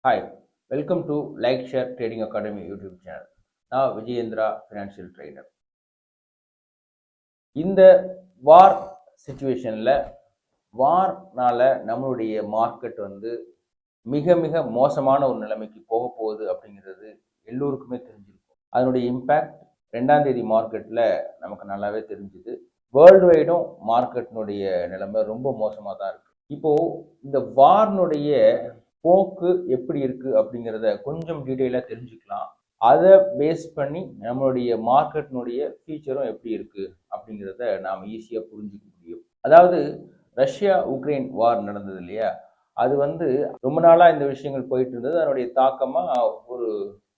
Hi, welcome to Like Share Trading Academy YouTube channel. நான் Vijayendra financial trainer. இந்த வார் சிச்சுவேஷனில் வார்னால நம்மளுடைய market வந்து மிக மிக மோசமான ஒரு நிலைமைக்கு போக போகுது அப்படிங்கிறது எல்லோருக்குமே தெரிஞ்சிருக்கும். அதனுடைய இம்பேக்ட் 2ஆம் தேதி மார்க்கெட்டில் நமக்கு நல்லாவே தெரிஞ்சுது. வேர்ல்டு வைடும் மார்க்கெட்டினுடைய நிலைமை ரொம்ப மோசமாக தான் இருக்குது. இப்போது இந்த வார்னுடைய போக்கு எப்படி இருக்கு அப்படிங்கிறத கொஞ்சம் டீட்டெயிலாக தெரிஞ்சுக்கலாம். அதை பேஸ் பண்ணி நம்மளுடைய மார்க்கெட்டினுடைய ஃபியூச்சரும் எப்படி இருக்கு அப்படிங்கிறத நாம் ஈஸியாக புரிஞ்சுக்க முடியும். அதாவது ரஷ்யா உக்ரைன் வார் நடந்தது இல்லையா, அது வந்து ரொம்ப நாளாக இந்த விஷயங்கள் போயிட்டு இருந்தது. அதனுடைய தாக்கமாக ஒரு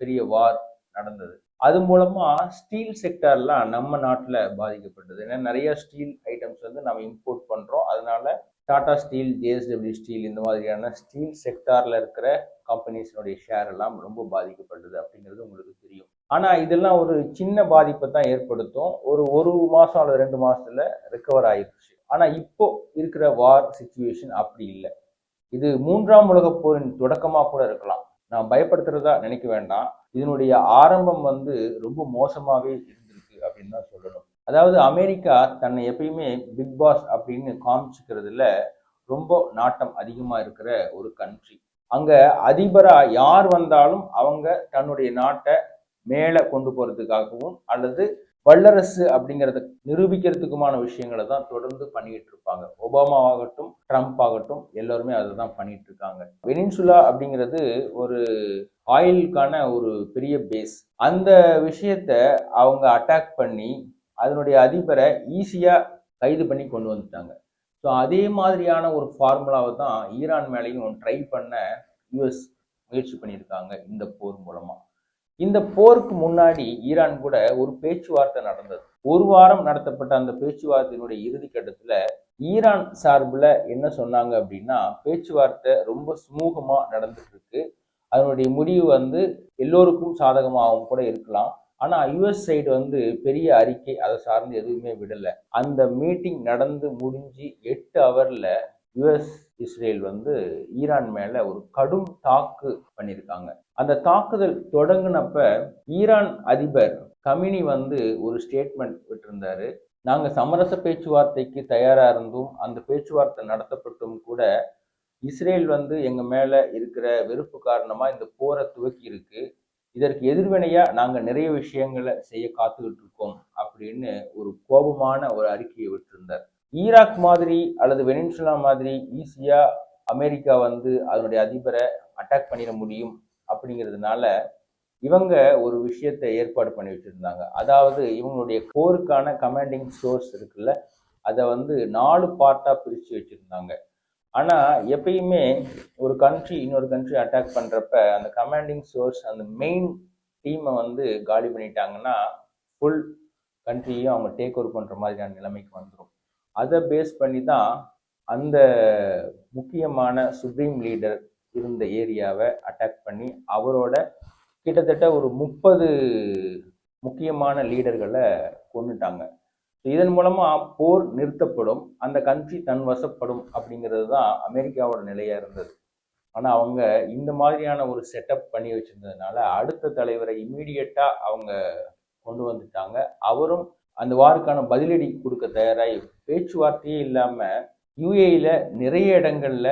பெரிய வார் நடந்தது. அது மூலமா ஸ்டீல் செக்டார்லாம் நம்ம நாட்டில் பாதிக்கப்பட்டது. ஏன்னா நிறைய ஸ்டீல் ஐட்டம்ஸ் வந்து நம்ம இம்போர்ட் பண்ணுறோம். அதனால டாடா ஸ்டீல், ஜேஎஸ்டபிள்யூ ஸ்டீல் இந்த மாதிரியான ஸ்டீல் செக்டாரில் இருக்கிற கம்பெனிஸினுடைய ஷேர் எல்லாம் ரொம்ப பாதிக்கப்பட்டது அப்படிங்கிறது உங்களுக்கு தெரியும். ஆனால் இதெல்லாம் ஒரு சின்ன பாதிப்பை தான் ஏற்படுத்தும். ஒரு மாதம் அல்லது 2 மாதத்துல ரெக்கவர் ஆயிடுச்சு. ஆனால் இப்போ இருக்கிற வார் சிச்சுவேஷன் அப்படி இல்லை. இது 3ஆம் உலகப் போரின் தொடக்கமாக கூட இருக்கலாம். நான் பயப்படுத்துறதா நினைக்க வேண்டாம். இதனுடைய ஆரம்பம் வந்து ரொம்ப மோசமாகவே இருந்திருக்கு அப்படின்னு தான் சொல்லணும். அதாவது அமெரிக்கா தன்னை எப்பயுமே பிக் பாஸ் அப்படின்னு காமிச்சுக்கிறதுல ரொம்ப நாட்டம் அதிகமாக இருக்கிற ஒரு கண்ட்ரி. அங்க அதிபரா யார் வந்தாலும் அவங்க தன்னுடைய நாட்டை மேலே கொண்டு போறதுக்காகவும் அல்லது வல்லரசு அப்படிங்கிறத நிரூபிக்கிறதுக்குமான விஷயங்களை தான் தொடர்ந்து பண்ணிட்டு இருப்பாங்க. ஒபாமா ஆகட்டும், ட்ரம்ப் ஆகட்டும், எல்லாருமே அதை தான் பண்ணிட்டு இருக்காங்க. வெனின்சுலா அப்படிங்கிறது ஒரு ஆயிலுக்கான ஒரு பெரிய பேஸ். அந்த விஷயத்த அவங்க அட்டாக் பண்ணி அதனுடைய அதிபரை ஈஸியாக கைது பண்ணி கொண்டு வந்துட்டாங்க. ஸோ அதே மாதிரியான ஒரு ஃபார்முலாவை தான் ஈரான் மேலேயும் ட்ரை பண்ண யூஎஸ் முயற்சி பண்ணியிருக்காங்க இந்த போர் மூலமாக. இந்த போருக்கு முன்னாடி ஈரான் கூட ஒரு பேச்சுவார்த்தை நடந்தது. ஒரு வாரம் நடத்தப்பட்ட அந்த பேச்சுவார்த்தையினுடைய இறுதி கட்டத்தில் ஈரான் சார்பில் என்ன சொன்னாங்க அப்படின்னா, பேச்சுவார்த்தை ரொம்ப சுமூகமாக நடந்துட்டு இருக்கு, அதனுடைய முடிவு வந்து எல்லோருக்கும் சாதகமாகவும் கூட இருக்கலாம். ஆனால் யுஎஸ் சைடு வந்து பெரிய அறிக்கை அதை சார்ந்து எதுவுமே விடலை. அந்த மீட்டிங் நடந்து முடிஞ்சு 8 ஹவரில் யுஎஸ் இஸ்ரேல் வந்து ஈரான் மேலே ஒரு கடும் தாக்கு பண்ணியிருக்காங்க. அந்த தாக்குதல் தொடங்கினப்ப ஈரான் அதிபர் கமினி வந்து ஒரு ஸ்டேட்மெண்ட் விட்டிருந்தாரு. நாங்கள் சமரச பேச்சுவார்த்தைக்கு தயாராக இருந்தும் அந்த பேச்சுவார்த்தை நடத்தப்பட்டும் கூட இஸ்ரேல் வந்து எங்கள் மேலே இருக்கிற வெறுப்பு காரணமாக இந்த போரை துவக்கி இருக்கு, இதற்கு எதிர்வினையா நாங்கள் நிறைய விஷயங்களை செய்ய காத்துக்கிட்டு இருக்கோம் அப்படின்னு ஒரு கோபமான ஒரு அறிக்கையை விட்டிருந்தார். ஈராக் மாதிரி அல்லது வெனின்சுலா மாதிரி ஈஸியா அமெரிக்கா வந்து அதனுடைய அதிபரை அட்டாக் பண்ணிட முடியும் அப்படிங்கிறதுனால இவங்க ஒரு விஷயத்தை ஏற்பாடு பண்ணி வச்சிருந்தாங்க. அதாவது இவங்களுடைய போருக்கான கமாண்டிங் சோர்ஸ் இருக்குல்ல, அதை வந்து 4 பார்ட்டா பிரித்து வச்சிருந்தாங்க. ஆனால் எப்பயுமே ஒரு கண்ட்ரி இன்னொரு கண்ட்ரி அட்டாக் பண்ணுறப்ப அந்த கமாண்டிங் சோர்ஸ் அந்த மெயின் டீமை வந்து காலி பண்ணிட்டாங்கன்னா ஃபுல் கண்ட்ரியும் அவங்க டேக் ஓவர் பண்ணுற மாதிரியான நிலைமைக்கு வந்துடும். அதை பேஸ் பண்ணி தான் அந்த முக்கியமான சுப்ரீம் லீடர் இருந்த ஏரியாவை அட்டாக் பண்ணி அவரோட கிட்டத்தட்ட ஒரு 30 முக்கியமான லீடர்களை கொண்டுட்டாங்க. இதன் மூலமா போர் நிறுத்தப்படும், அந்த கண்ட்ரி தன் வசப்படும் அப்படிங்கிறது தான் அமெரிக்காவோட நிலையா இருந்தது. ஆனா அவங்க இந்த மாதிரியான ஒரு செட்டப் பண்ணி வச்சிருந்ததுனால அடுத்த தலைவரை இம்மீடியட்டா அவங்க கொண்டு வந்துட்டாங்க. அவரும் அந்த வாருக்கான பதிலடி கொடுக்க தயாராகி பேச்சுவார்த்தையே இல்லாம யுஏஇல நிறைய இடங்கள்ல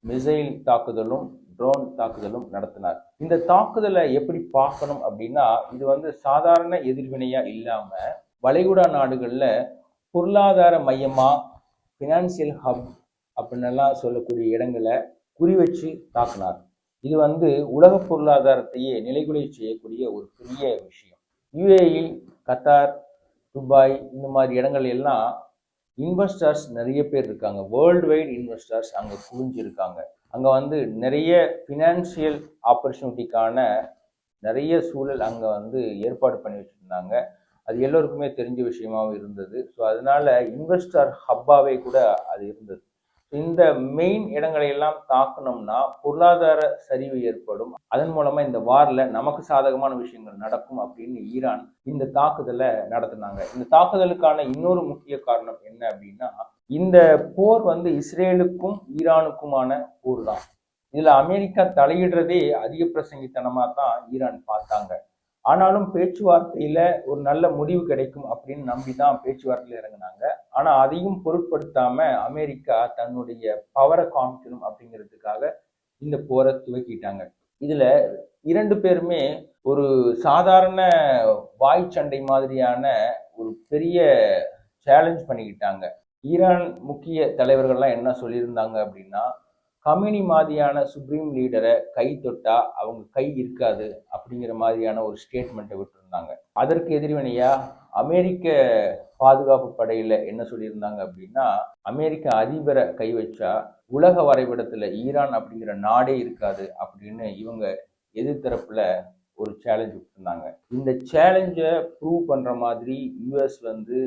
மிசைல் தாக்குதலும் ட்ரோன் தாக்குதலும் நடத்தினார். இந்த தாக்குதலை எப்படி பார்க்கணும் அப்படின்னா, இது வந்து சாதாரண எதிர்வினையா இல்லாம வளைகுடா நாடுகளில் பொருளாதார மையமா, ஃபினான்சியல் ஹப் அப்படின்னெல்லாம் சொல்லக்கூடிய இடங்களை குறி வச்சு தாக்குனார். இது வந்து உலக பொருளாதாரத்தையே நிலைகுலை செய்யக்கூடிய ஒரு பெரிய விஷயம். யுஏஇ, கத்தார், துபாய் இந்த மாதிரி இடங்கள் எல்லாம் இன்வெஸ்டர்ஸ் நிறைய பேர் இருக்காங்க. வேர்ல்டு வைட் இன்வெஸ்டர்ஸ் அங்கே குவிஞ்சிருக்காங்க. அங்கே வந்து நிறைய ஃபினான்சியல் ஆப்பர்ச்சுனிட்டிக்கான நிறைய சூழல் அங்கே வந்து ஏற்பாடு பண்ணி வச்சுருந்தாங்க. அது எல்லோருக்குமே தெரிஞ்ச விஷயமாகவும் இருந்தது. ஸோ அதனால இன்வெஸ்டர் ஹப்பாவே கூட அது இருந்தது. இந்த மெயின் இடங்களை எல்லாம் தாக்கணும்னா பொருளாதார சரிவு ஏற்படும், அதன் மூலமா இந்த வார்ல நமக்கு சாதகமான விஷயங்கள் நடக்கும் அப்படின்னு ஈரான் இந்த தாக்குதலை நடத்தினாங்க. இந்த தாக்குதலுக்கான இன்னொரு முக்கிய காரணம் என்ன அப்படின்னா, இந்த போர் வந்து இஸ்ரேலுக்கும் ஈரானுக்குமான போர் தான். இதுல அமெரிக்கா தலையிடுறதே அதிக பிரசங்கித்தனமா தான் ஈரான் பார்த்தாங்க. ஆனாலும் பேச்சுவார்த்தையில ஒரு நல்ல முடிவு கிடைக்கும் அப்படின்னு நம்பிதான் பேச்சுவார்த்தையில இறங்கினாங்க. ஆனா அதையும் பொருட்படுத்தாம அமெரிக்கா தன்னுடைய பவரை காமிக்கணும் அப்படிங்கிறதுக்காக இந்த போரை துவக்கிட்டாங்க. இதுல 2 பேருமே ஒரு சாதாரண வாய் சண்டை மாதிரியான ஒரு பெரிய சேலஞ்ச் பண்ணிக்கிட்டாங்க. ஈரான் முக்கிய தலைவர்கள்லாம் என்ன சொல்லியிருந்தாங்க அப்படின்னா, கமினி மாதிரியான சுப்ரீம் லீடரை கை தொட்டா அவங்க கை இருக்காது அப்படிங்கிற மாதிரியான ஒரு ஸ்டேட்மெண்ட்டை விட்டுருந்தாங்க. அதற்கு எதிர்வினையா அமெரிக்க பாதுகாப்பு படையில என்ன சொல்லியிருந்தாங்க அப்படின்னா, அமெரிக்க அதிபரை கை வச்சா உலக வரைபடத்துல ஈரான் அப்படிங்கிற நாடே இருக்காது அப்படின்னு இவங்க எதிர்த்தரப்புல ஒரு சேலஞ்ச் விட்டுருந்தாங்க. இந்த சேலஞ்சை ப்ரூவ் பண்ற மாதிரி யுஎஸ் வந்து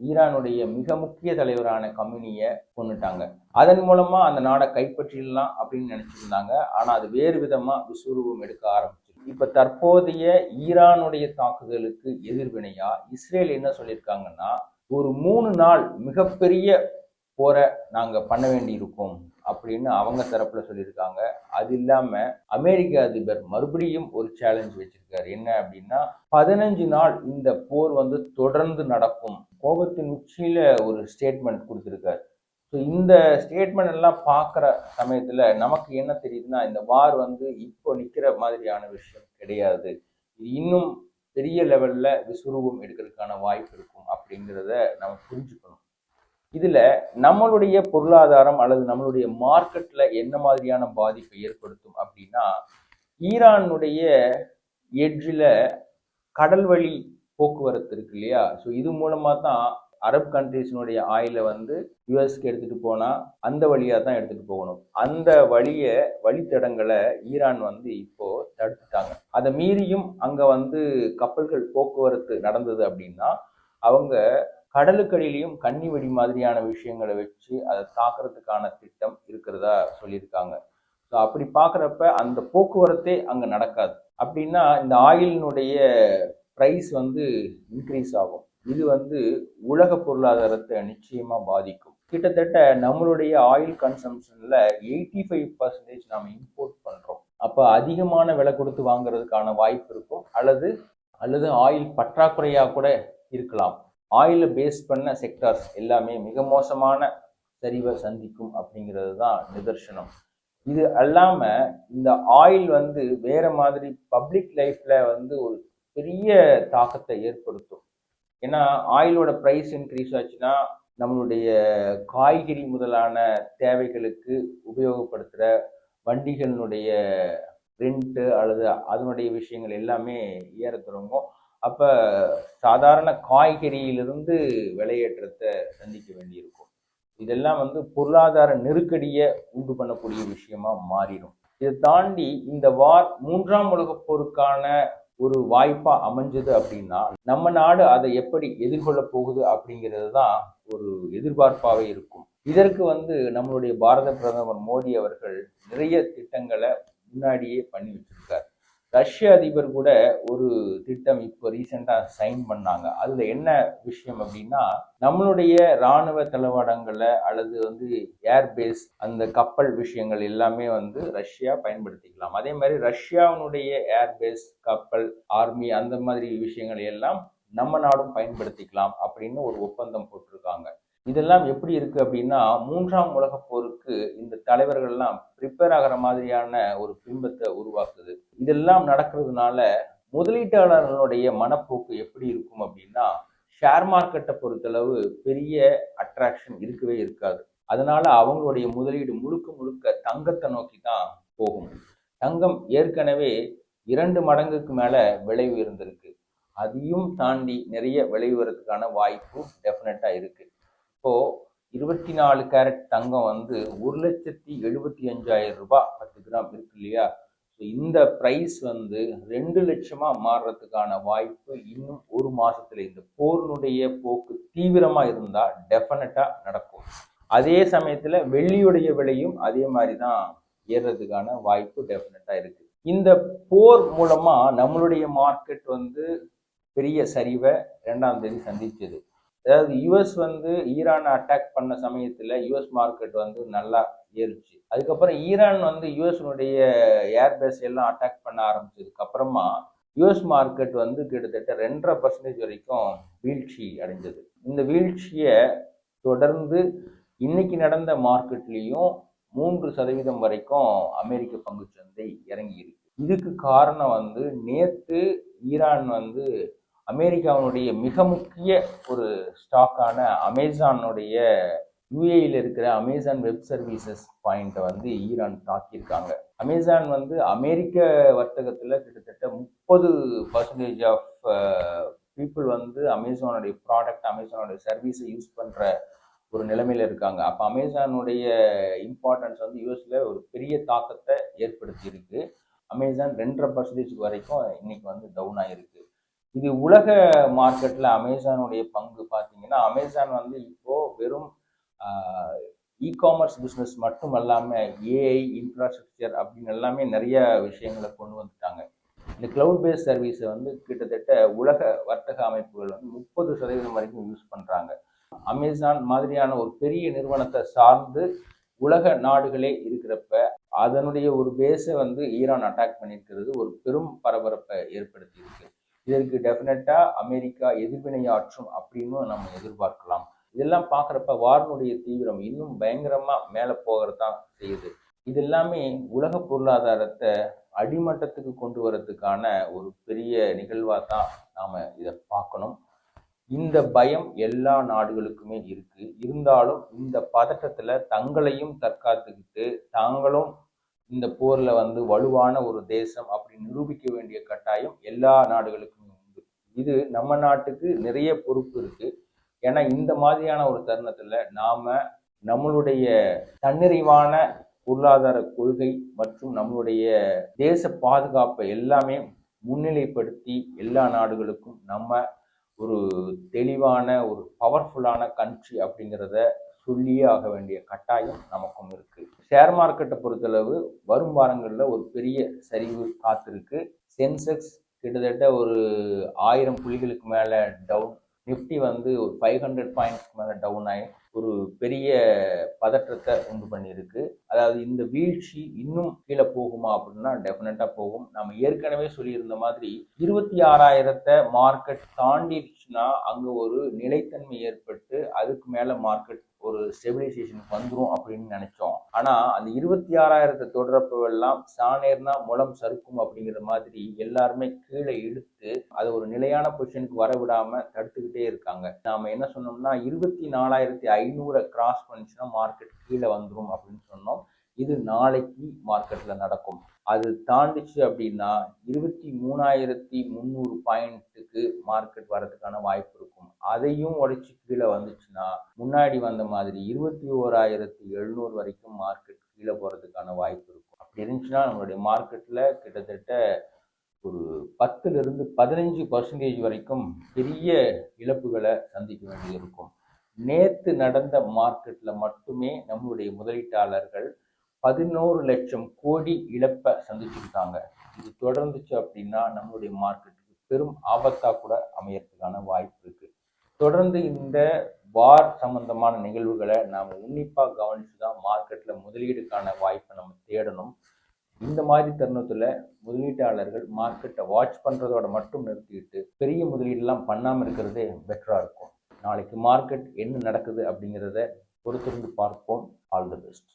ஈரானுடைய மிக முக்கிய தலைவரான கமினியை கொண்டுட்டாங்க. அதன் மூலமா அந்த நாடை கைப்பற்றிடலாம் அப்படின்னு நினைச்சிருந்தாங்க. ஆனா அது வேறு விதமா விஸ்வரூபம் எடுக்க ஆரம்பிச்சு. இப்ப தற்போதைய ஈரானுடைய தாக்குதலுக்கு எதிர்வினையா இஸ்ரேல் என்ன சொல்லியிருக்காங்கன்னா, ஒரு 3 நாள் மிகப்பெரிய போரை நாங்க பண்ண வேண்டி இருக்கும் அப்படின்னு அவங்க தரப்புல சொல்லியிருக்காங்க. அது இல்லாம அமெரிக்க அதிபர் மறுபடியும் ஒரு சேலஞ்ச் வச்சிருக்காரு. என்ன அப்படின்னா, 15 நாள் இந்த போர் வந்து தொடர்ந்து நடக்கும். கோபத்தின் உச்சியில ஒரு ஸ்டேட்மெண்ட் கொடுத்திருக்காரு. ஸோ இந்த ஸ்டேட்மெண்ட் எல்லாம் பார்க்குற சமயத்துல நமக்கு என்ன தெரியுதுன்னா, இந்த வார் வந்து இப்போ நிக்கிற மாதிரியான விஷயம் கிடையாது. இது இன்னும் பெரிய லெவல்ல விஸ்வரூபம் எடுக்கிறதுக்கான வாய்ப்பு இருக்கும் அப்படிங்கிறத நம்ம புரிஞ்சுக்கணும். இதுல நம்மளுடைய பொருளாதாரம் அல்லது நம்மளுடைய மார்க்கெட்ல என்ன மாதிரியான பாதிப்பை ஏற்படுத்தும் அப்படின்னா, ஈரானுடைய எட்ஜில் கடல் வழி போக்குவரத்து இருக்கு இல்லையா? ஸோ இது மூலமா தான் அரபு கண்ட்ரீஸினுடைய ஆயிலை வந்து யுஎஸ்க்கு எடுத்துட்டு போனா அந்த வழியா தான் எடுத்துட்டு போகணும். அந்த வழித்தடங்களை ஈரான் வந்து இப்போ தடுத்துட்டாங்க. அதை மீறியும் அங்க வந்து கப்பல்கள் போக்குவரத்து நடந்தது அப்படின்னா அவங்க கடலுக்கடியிலையும் கன்னி வெடி மாதிரியான விஷயங்களை வச்சு அதை தாக்குறதுக்கான திட்டம் இருக்கிறதா சொல்லியிருக்காங்க. ஸோ அப்படி பார்க்குறப்ப அந்த போக்குவரத்தே அங்கே நடக்காது. அப்படின்னா இந்த ஆயிலினுடைய ப்ரைஸ் வந்து இன்க்ரீஸ் ஆகும். இது வந்து உலக பொருளாதாரத்தை நிச்சயமா பாதிக்கும். கிட்டத்தட்ட நம்மளுடைய ஆயில் கன்சம்ஷன்ல 85% நாம் இம்போர்ட் பண்றோம். அப்ப அதிகமான விலை கொடுத்து வாங்குறதுக்கான வாய்ப்பு இருக்கும். அல்லது ஆயில் பற்றாக்குறையா கூட இருக்கலாம். ஆயிலை பேஸ் பண்ண செக்டார்ஸ் எல்லாமே மிக மோசமான சரிவை சந்திக்கும் அப்படிங்கிறது தான் நிதர்சனம். இது அல்லாம இந்த ஆயில் வந்து வேற மாதிரி பப்ளிக் லைஃப்ல வந்து ஒரு பெரிய தாக்கத்தை ஏற்படுத்தும். ஏன்னா ஆயிலோட ப்ரைஸ் இன்க்ரீஸ் ஆச்சுன்னா நம்மளுடைய காய்கறி முதலான தேவைகளுக்கு உபயோகப்படுத்துகிற வண்டிகளினுடைய ரெண்ட்டு அல்லது அதனுடைய விஷயங்கள் எல்லாமே ஏற தொடங்கும். அப்போ சாதாரண காய்கறியிலிருந்து விலையேற்றத்தை சந்திக்க வேண்டியிருக்கும். இதெல்லாம் வந்து பொருளாதார நெருக்கடியை உண்டு பண்ணக்கூடிய விஷயமா மாறிடும். இதை தாண்டி இந்த வார் 3ஆம் உலகப் போருக்கான ஒரு வாய்ப்பா அமைஞ்சது அப்படின்னா நம்ம நாடு அதை எப்படி எதிர்கொள்ள போகுது அப்படிங்கிறது தான் ஒரு எதிர்பார்ப்பாகவே இருக்கும். இதற்கு வந்து நம்மளுடைய பாரத பிரதமர் மோடி அவர்கள் நிறைய திட்டங்களை முன்னாடியே பண்ணி வச்சிருக்காரு. ரஷ்ய அதிபர் கூட ஒரு திட்டம் இப்போ ரீசெண்டா சைன் பண்ணாங்க. அதுல என்ன விஷயம் அப்படின்னா, நம்மளுடைய இராணுவ தளவாடங்களை அல்லது வந்து ஏர்பேஸ் அந்த கப்பல் விஷயங்கள் எல்லாமே வந்து ரஷ்யா பயன்படுத்திக்கலாம். அதே மாதிரி ரஷ்யாவினுடைய ஏர்பேஸ் கப்பல் ஆர்மி அந்த மாதிரி விஷயங்கள் எல்லாம் நம்ம நாடும் பயன்படுத்திக்கலாம் அப்படின்னு ஒரு ஒப்பந்தம் போட்டிருக்காங்க. இதெல்லாம் எப்படி இருக்கு அப்படின்னா 3ஆம் உலக போருக்கு இந்த தலைவர்கள்லாம் ப்ரிப்பேர் ஆகிற மாதிரியான ஒரு பிம்பத்தை உருவாக்குது. இதெல்லாம் நடக்கிறதுனால முதலீட்டாளர்களுடைய மனப்போக்கு எப்படி இருக்கும் அப்படின்னா, ஷேர் மார்க்கெட்டை பொறுத்தளவு பெரிய அட்ராக்ஷன் இருக்கவே இருக்காது. அதனால அவங்களுடைய முதலீடு முழுக்க தங்கத்தை நோக்கி தான் போகும். தங்கம் ஏற்கனவே 2 மடங்குக்கு மேல விலை உயர்ந்திருக்கு. அதையும் தாண்டி நிறைய விலை உயர்றதுக்கான வாய்ப்பு டெஃபினட்டா இருக்கு. இப்போ 24 கேரட் தங்கம் வந்து 1,75,000 ரூபாய் 10 கிராம் இருக்கு இல்லையா? இந்த பிரைஸ் வந்து 2 லட்சமா மாறுறதுக்கான வாய்ப்பு இன்னும் ஒரு மாசத்துல இந்த போரினுடைய போக்கு தீவிரமா இருந்தா டெஃபினட்டா நடக்கும். அதே சமயத்துல வெள்ளியுடைய விலையும் அதே மாதிரிதான் ஏறுறதுக்கான வாய்ப்பு டெஃபினட்டா இருக்கு. இந்த போர் மூலமா நம்மளுடைய மார்க்கெட் வந்து பெரிய சரிவை 2ஆம் தேதி சந்திச்சது. அதாவது யுஎஸ் வந்து ஈரானை அட்டாக் பண்ண சமயத்துல யுஎஸ் மார்க்கெட் வந்து நல்லா ஏறுச்சு. அதுக்கப்புறம் ஈரான் வந்து யுஎஸ்னுடைய ஏர்பேஸ் எல்லாம் அட்டாக் பண்ண ஆரம்பிச்சதுக்கு அப்புறமா யுஎஸ் மார்க்கெட் வந்து கிட்டத்தட்ட 2.5% வரைக்கும் வீழ்ச்சி அடைஞ்சது. இந்த வீழ்ச்சியை தொடர்ந்து இன்னைக்கு நடந்த மார்க்கெட்லேயும் 3% வரைக்கும் அமெரிக்க பங்குச்சந்தை இறங்கி இருக்கு. இதுக்கு காரணம் வந்து நேற்று ஈரான் வந்து அமெரிக்காவினுடைய மிக முக்கிய ஒரு ஸ்டாக்கான அமேசானுடைய யூஏயில் இருக்கிற அமேசான் வெப் சர்வீசஸ் பாயிண்ட்டை வந்து ஈரான் தாக்கியிருக்காங்க. அமேசான் வந்து அமெரிக்க வர்த்தகத்தில் கிட்டத்தட்ட 30% ஆஃப் பீப்புள் வந்து அமேசானுடைய ப்ராடக்ட் அமேசானுடைய சர்வீஸை யூஸ் பண்ணுற ஒரு நிலைமையில இருக்காங்க. அப்போ அமேசானுடைய இம்பார்ட்டன்ஸ் வந்து யூஎஸ்ல ஒரு பெரிய தாக்கத்தை ஏற்படுத்தி இருக்கு. அமேசான் 2.5% வரைக்கும் இன்னைக்கு வந்து டவுன் ஆயிருக்கு. இது உலக மார்க்கெட்ல அமேசானுடைய பங்கு பார்த்தீங்கன்னா, அமேசான் வந்து இப்போ வெறும் இ-காமர்ஸ் பிஸ்னஸ் மட்டும் இல்லாமல் ஏஐ இன்ஃப்ராஸ்ட்ரக்சர் அப்படின்னு எல்லாமே நிறைய விஷயங்களை கொண்டு வந்துட்டாங்க. இந்த கிளவுட் பேஸ்ட் சர்வீஸை வந்து கிட்டத்தட்ட உலக வர்த்தக அமைப்புகள் வந்து 30% வரைக்கும் யூஸ் பண்ணுறாங்க. அமேசான் மாதிரியான ஒரு பெரிய நிறுவனத்தை சார்ந்து உலக நாடுகளே இருக்கிறப்ப அதனுடைய ஒரு பேஸை வந்து ஈரான் அட்டாக் பண்ணியிருக்கிறது ஒரு பெரும் பரபரப்பை ஏற்படுத்தி இருக்கு. இதற்கு டெஃபினட்டா அமெரிக்கா எதிர்வினையாற்றும் அப்படின்னு நம்ம எதிர்பார்க்கலாம். இதெல்லாம் பார்க்குறப்ப வாரினுடைய தீவிரம் இன்னும் பயங்கரமா மேலே போகிறதான் செய்யுது. இது எல்லாமே உலக பொருளாதாரத்தை அடிமட்டத்துக்கு கொண்டு வரதுக்கான ஒரு பெரிய நிகழ்வாக தான் நாம் இதை பார்க்கணும். இந்த பயம் எல்லா நாடுகளுக்குமே இருக்கு. இருந்தாலும் இந்த பதட்டத்துல தங்களையும் தற்காத்துக்கிட்டு தாங்களும் இந்த போர்ல வந்து வலுவான ஒரு தேசம் அப்படி நிரூபிக்க வேண்டிய கட்டாயம் எல்லா நாடுகளுக்குமே உண்டு. இது நம்ம நாட்டுக்கு நிறைய பொறுப்பு இருக்கு. ஏன்னா இந்த மாதிரியான ஒரு தருணத்துல நாம நம்மளுடைய தன்னிறைவான பொருளாதார கொள்கை மற்றும் நம்மளுடைய தேச பாதுகாப்பை எல்லாமே முன்னிலைப்படுத்தி எல்லா நாடுகளுக்கும் நம்ம ஒரு தெளிவான ஒரு பவர்ஃபுல்லான கண்ட்ரி அப்படிங்கிறத சொல்லியே ஆக வேண்டிய கட்டாயம் நமக்கும் இருக்கு. ஷேர் மார்க்கெட்டை பொறுத்தளவு வரும் வாரங்களில் ஒரு பெரிய சரிவு காத்திருக்கு. சென்செக்ஸ் கிட்டத்தட்ட ஒரு 1000 புள்ளிகளுக்கு மேலே டவுன், நிஃப்டி வந்து ஒரு 500 பாயிண்ட்ஸ்க்கு மேலே டவுன் ஆகி ஒரு பெரிய பதற்றத்தை உண்டு பண்ணியிருக்கு. அதாவது இந்த வீழ்ச்சி இன்னும் கீழே போகுமா அப்படின்னா டெஃபினட்டா போகும். நம்ம ஏற்கனவே சொல்லியிருந்த மாதிரி 26,000 மார்க்கெட் தாண்டிடுச்சுன்னா அங்க ஒரு நிலைத்தன்மை ஏற்பட்டு அதுக்கு மேல மார்க்கெட் ஒரு ஸ்டெபிலைசேஷன் வந்துடும் அப்படின்னு நினைச்சோம். ஆனா அந்த 26,000 தொடரப்பெல்லாம் சாணேர்னா முளம் சறுக்கும் அப்படிங்கிற மாதிரி எல்லாருமே கீழே இழுத்து அது ஒரு நிலையான பொசிஷனுக்கு வர விடாம தடுத்துக்கிட்டே இருக்காங்க. நாம என்ன சொன்னோம்னா 24,500 கிராஸ் பண்ணிச்சுன்னா மார்க்கெட் கீழே வந்துடும் அப்படின்னு சொன்னோம். இது நாளைக்கு மார்க்கெட்ல நடக்கும். அது தாண்டிச்சு அப்படின்னா 23,300 பாயிண்ட்டுக்கு மார்க்கெட் வரதுக்கான வாய்ப்பு இருக்கும். அதையும் உடைச்சு கீழே வந்துச்சுன்னா முன்னாடி வந்த மாதிரி 21,700 வரைக்கும் மார்க்கெட் கீழே போறதுக்கான வாய்ப்பு இருக்கும். அப்படி இருந்துச்சுன்னா நம்மளுடைய மார்க்கெட்ல கிட்டத்தட்ட ஒரு 10-15% வரைக்கும் பெரிய இழப்புகளை சந்திக்க வேண்டியது இருக்கும். நேற்று நடந்த மார்க்கெட்ல மட்டுமே நம்மளுடைய முதலீட்டாளர்கள் 11 லட்சம் கோடி இழப்பை சந்திச்சிருக்காங்க. இது தொடர்ந்துச்சு அப்படின்னா நம்மளுடைய மார்க்கெட்டுக்கு பெரும் ஆபத்தா கூட அமையறதுக்கான வாய்ப்பு இருக்கு. தொடர்ந்து இந்த வார் சம்பந்தமான நிகழ்வுகளை நாம உன்னிப்பா கவனிச்சுதான் மார்க்கெட்ல முதலீடுக்கான வாய்ப்பை நம்ம தேடணும். இந்த மாதிரி தருணத்துல முதலீட்டாளர்கள் மார்க்கெட்டை வாட்ச் பண்றதோட மட்டும் நிறுத்திட்டு பெரிய முதலீடுலாம் பண்ணாம இருக்கிறதே பெட்டரா இருக்கும். நாளைக்கு மார்க்கெட் என்ன நடக்குது அப்படிங்கிறத பொறுத்திருந்து பார்ப்போம். All the best.